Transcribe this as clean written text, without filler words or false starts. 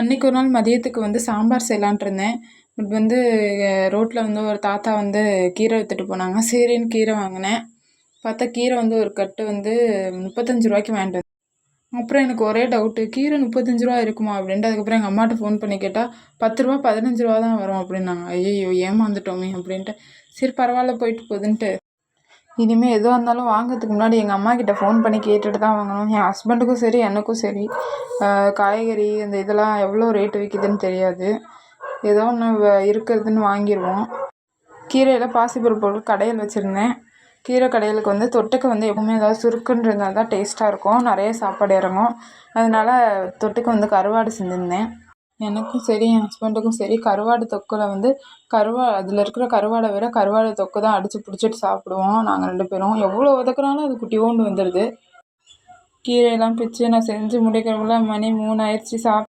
அன்னைக்கு ஒரு நாள் மதியத்துக்கு வந்து சாம்பார் செய்யலான்ட்டு இருந்தேன். பட் வந்து ரோட்டில் வந்து ஒரு தாத்தா வந்து கீரை வித்துட்டு போனாங்க. சரின்னு கீரை வாங்கினேன். பார்த்தா கீரை வந்து ஒரு கட்டு வந்து ரூ. 35 வாங்கிட்டு வந்தேன். அப்புறம் எனக்கு ஒரே டவுட்டு, கீரை ரூ. 35 இருக்குமா அப்படின்ட்டு. அதுக்கப்புறம் எங்கள் அம்மாட்ட ஃபோன் பண்ணி கேட்டால் ரூ. 10 15 தான் வரும் அப்படின்னாங்க. ஐயையோ ஏமாந்துட்டோமே அப்படின்ட்டு. சரி பரவாயில்ல போயிட்டு போகுதுன்ட்டு இனிமேல் எதுவாக இருந்தாலும் வாங்கிறதுக்கு முன்னாடி எங்கள் அம்மா கிட்ட ஃபோன் பண்ணி கேட்டுட்டு தான் வாங்கணும். என் ஹஸ்பண்டுக்கும் சரி எனக்கும் சரி காய்கறி இந்த இதெல்லாம் எவ்வளோ ரேட்டு விற்கிதுன்னு தெரியாது. ஏதோ ஒன்று இருக்கிறதுன்னு வாங்கிடுவோம். கீரையில் பாசிப்பருப்பு போட்டு கடையில் வச்சுருந்தேன். கீரை கடையலுக்கு வந்து தொட்டுக்க வந்து எப்பவுமே ஏதாவது சுருக்குன்னு இருந்தால் தான் டேஸ்ட்டாக இருக்கும், நிறைய சாப்பாடு இறங்கும். அதனால் தொட்டுக்க வந்து கருவாடு செஞ்சுருந்தேன். எனக்கும் சரி என் ஹஸ்பண்டுக்கும் சரி கருவாடு தொக்கில் வந்து அதில் இருக்கிற கருவாடை விட கருவாடு தொக்கு தான் அடித்து பிடிச்சிட்டு சாப்பிடுவோம் நாங்கள் 2 பேரும். எவ்வளோ வதக்குனாலும் அது குட்டியோண்டு வந்துடுது. கீரையெல்லாம் பிச்சு நான் செஞ்சு முடிக்கிறதுக்குள்ள மணி 3 ஆயிடுச்சு.